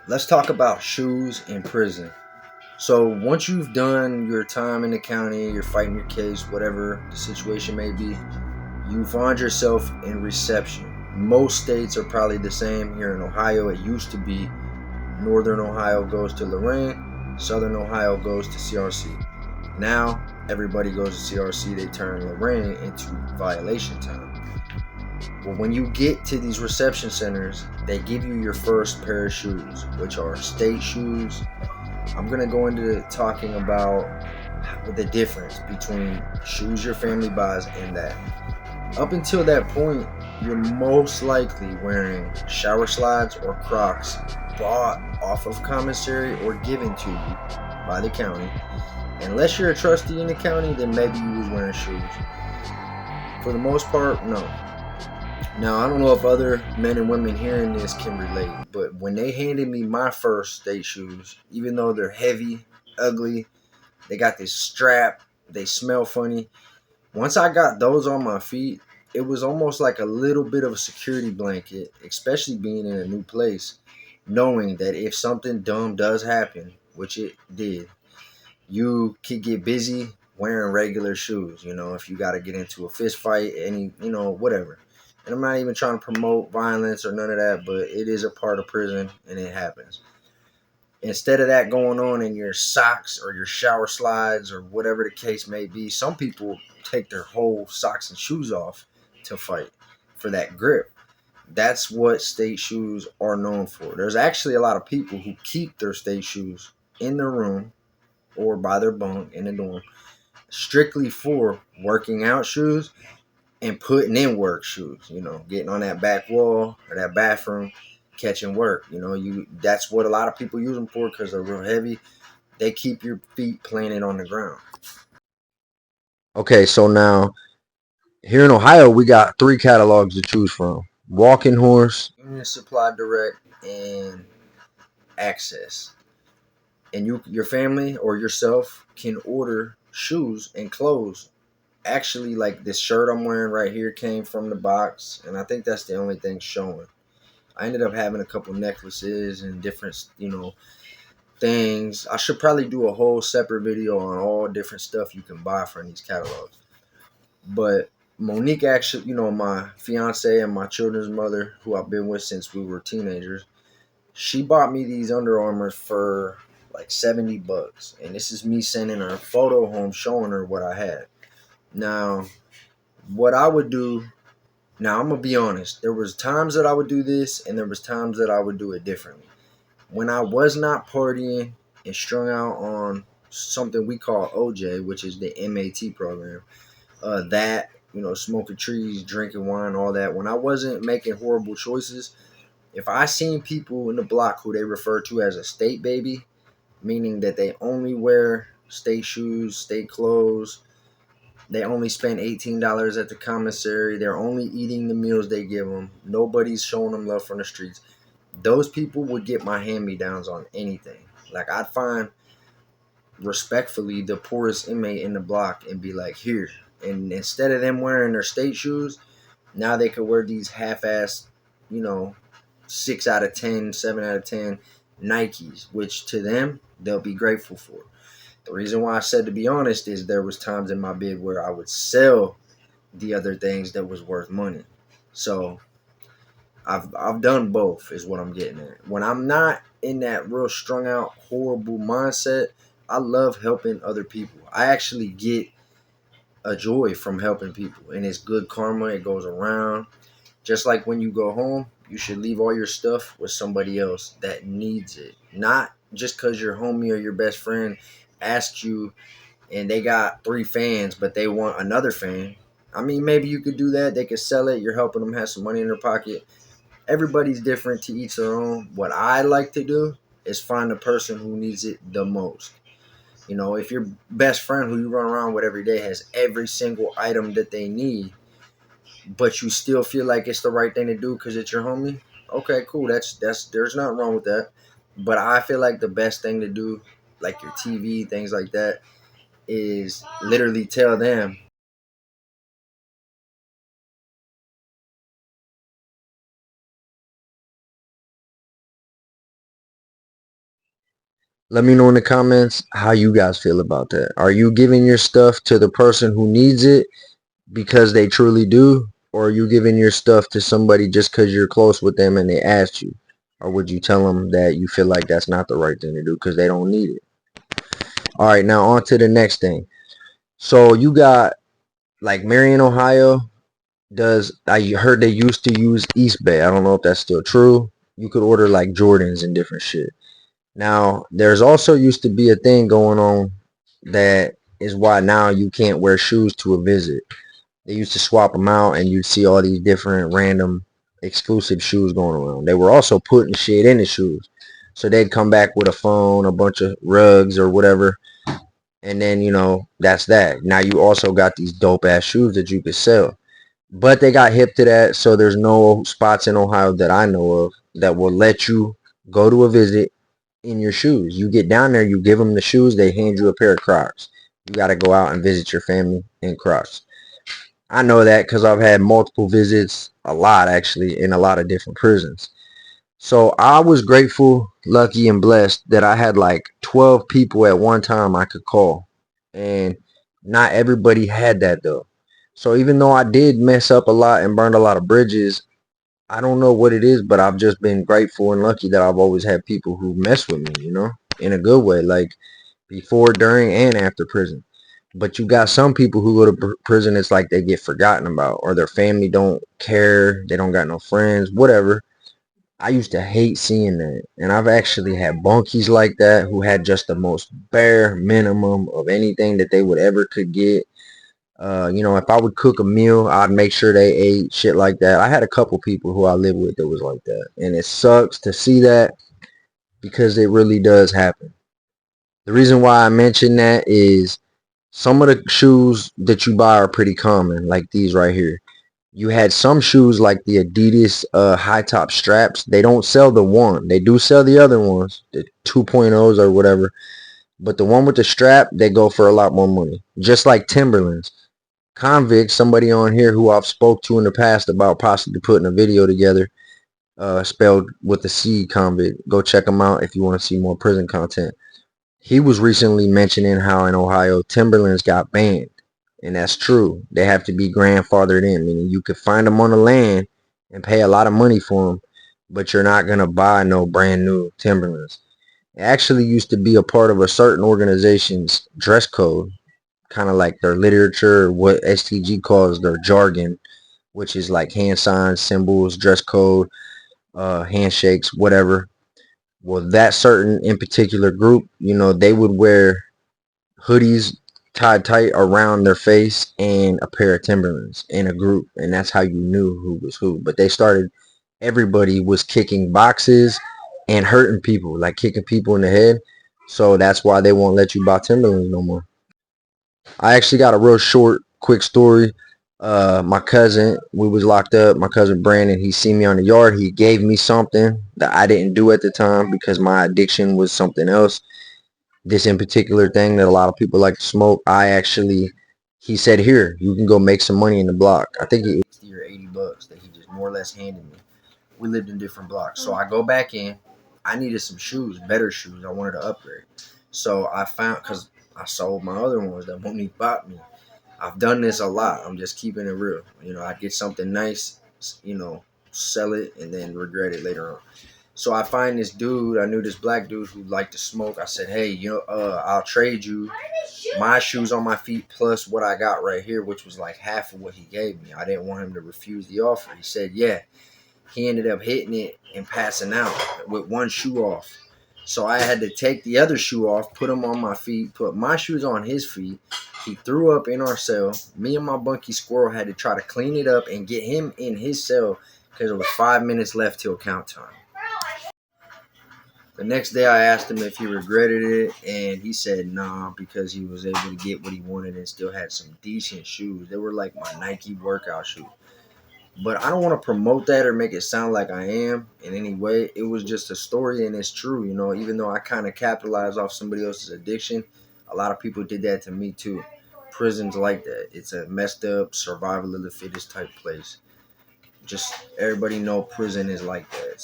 Let's talk about shoes in prison. So once you've done your time in the county, you're fighting your case, whatever the situation may be, you find yourself in reception. Most states are probably the same. Here in Ohio, it used to be Northern Ohio goes to Lorraine, Southern Ohio goes to CRC. Now everybody goes to CRC. They turn Lorraine into violation time. Well, when you get to these reception centers, they give you your first pair of shoes, which are state shoes. I'm going to go into talking about the difference between shoes your family buys and that. Up until that point, you're most likely wearing shower slides or Crocs bought off of commissary or given to you by the county. Unless you're a trustee in the county, then maybe you was wearing shoes. For the most part, no. Now, I don't know if other men and women hearing this can relate, but when they handed me my first state shoes, even though they're heavy, ugly, they got this strap, they smell funny. Once I got those on my feet, it was almost like a little bit of a security blanket, especially being in a new place, knowing that if something dumb does happen, which it did, you could get busy wearing regular shoes. If you got to get into a fist fight, whatever. And I'm not even trying to promote violence or none of that, but it is a part of prison and it happens. Instead of that going on in your socks or your shower slides or whatever the case may be, some people take their whole socks and shoes off to fight for that grip. That's what state shoes are known for. There's actually a lot of people who keep their state shoes in their room or by their bunk in the dorm strictly for working out shoes and putting in work shoes, getting on that back wall or that bathroom, catching work. That's what a lot of people use them for because they're real heavy. They keep your feet planted on the ground. Okay, so now here in Ohio, we got three catalogs to choose from: Walking Horse, Union Supply Direct, and Access. And your family or yourself can order shoes and clothes. Actually, like this shirt I'm wearing right here came from the box, and I think that's the only thing showing. I ended up having a couple necklaces and different, things. I should probably do a whole separate video on all different stuff you can buy from these catalogs. But Monique actually, my fiance and my children's mother, who I've been with since we were teenagers, she bought me these Under Armour for like $70. And this is me sending her a photo home showing her what I had. Now, what I would do, now I'm going to be honest, there was times that I would do this and there was times that I would do it differently. When I was not partying and strung out on something we call OJ, which is the MAT program, smoking trees, drinking wine, all that. When I wasn't making horrible choices, if I seen people in the block who they refer to as a state baby, meaning that they only wear state shoes, state clothes, they only spend $18 at the commissary, they're only eating the meals they give them, nobody's showing them love from the streets, those people would get my hand-me-downs on anything. Like, I'd find respectfully the poorest inmate in the block and be like, here. And instead of them wearing their state shoes, now they could wear these half-ass, you know, 6 out of 10, 7 out of 10 Nikes, which to them, they'll be grateful for. The reason why I said to be honest is there was times in my bid where I would sell the other things that was worth money. So I've done both is what I'm getting at. When I'm not in that real strung out horrible mindset, I love helping other people. I actually get a joy from helping people, and it's good karma. It goes around. Just like when you go home, you should leave all your stuff with somebody else that needs it. Not just because your homie or your best friend asked you and they got 3 fans, but they want another fan. I mean, maybe you could do that. They could sell it. You're helping them have some money in their pocket. Everybody's different, to each their own. What I like to do is find the person who needs it the most. If your best friend who you run around with every day has every single item that they need, but you still feel like it's the right thing to do because it's your homie, okay, cool. That's there's nothing wrong with that. But I feel like the best thing to do, like your TV, things like that, is literally tell them, Let me know in the comments how you guys feel about that. Are you giving your stuff to the person who needs it because they truly do? Or are you giving your stuff to somebody just because you're close with them and they asked you? Or would you tell them that you feel like that's not the right thing to do because they don't need it? All right, now on to the next thing. So you got like Marion, Ohio does, I heard they used to use East Bay. I don't know if that's still true. You could order like Jordans and different shit. Now, there's also used to be a thing going on that is why now you can't wear shoes to a visit. They used to swap them out and you'd see all these different random exclusive shoes going around. They were also putting shit in the shoes. So they'd come back with a phone, a bunch of rugs or whatever. And then, that's that. Now you also got these dope ass shoes that you could sell. But they got hip to that, so there's no spots in Ohio that I know of that will let you go to a visit in your shoes. You get down there, you give them the shoes, they hand you a pair of Crocs. You got to go out and visit your family in Crocs. I know that because I've had multiple visits, a lot actually, in a lot of different prisons. So I was grateful, lucky, and blessed that I had like 12 people at one time I could call. And not everybody had that though. So even though I did mess up a lot and burned a lot of bridges, I don't know what it is, but I've just been grateful and lucky that I've always had people who mess with me, in a good way, like before, during, and after prison. But you got some people who go to prison, it's like they get forgotten about, or their family don't care, they don't got no friends, whatever. I used to hate seeing that. And I've actually had bunkies like that who had just the most bare minimum of anything that they would ever could get. If I would cook a meal, I'd make sure they ate shit like that. I had a couple people who I lived with that was like that. And it sucks to see that because it really does happen. The reason why I mention that is some of the shoes that you buy are pretty common, like these right here. You had some shoes like the Adidas high top straps. They don't sell the one. They do sell the other ones, the 2.0s or whatever. But the one with the strap, they go for a lot more money. Just like Timberlands. Convict, somebody on here who I've spoke to in the past about possibly putting a video together, spelled with the C, Convict. Go check him out if you want to see more prison content. He was recently mentioning how in Ohio Timberlands got banned. And that's true. They have to be grandfathered in, meaning you could find them on the land and pay a lot of money for them, but you're not going to buy no brand new Timberlands. It actually used to be a part of a certain organization's dress code, kind of like their literature, what STG calls their jargon, which is like hand signs, symbols, dress code, handshakes, whatever. Well, that certain in particular group, they would wear hoodies tied tight around their face and a pair of Timberlands in a group, and that's how you knew who was who. But everybody was kicking boxes and hurting people, like kicking people in the head. So that's why they won't let you buy Timberlands no more. I actually got a real short, quick story. My cousin, we was locked up. My cousin Brandon, he seen me on the yard. He gave me something that I didn't do at the time because my addiction was something else. This in particular thing that a lot of people like to smoke, he said, here, you can go make some money in the block. I think it was 60 or 80 bucks that he just more or less handed me. We lived in different blocks. So I go back in. I needed some shoes, better shoes. I wanted to upgrade. So I found, because I sold my other ones that Monique bought me. I've done this a lot. I'm just keeping it real. I'd get something nice, sell it, and then regret it later on. So I find this dude. I knew this black dude who liked to smoke. I said, hey, I'll trade you my shoes on my feet plus what I got right here, which was like half of what he gave me. I didn't want him to refuse the offer. He said, yeah. He ended up hitting it and passing out with one shoe off. So I had to take the other shoe off, put them on my feet, put my shoes on his feet. He threw up in our cell. Me and my bunkie Squirrel had to try to clean it up and get him in his cell because there was 5 minutes left till count time. The next day I asked him if he regretted it, and he said nah, because he was able to get what he wanted and still had some decent shoes. They were like my Nike workout shoes. But I don't want to promote that or make it sound like I am in any way. It was just a story, and it's true. Even though I kind of capitalized off somebody else's addiction, a lot of people did that to me too. Prison's like that. It's a messed up survival of the fittest type place. Just everybody know prison is like that.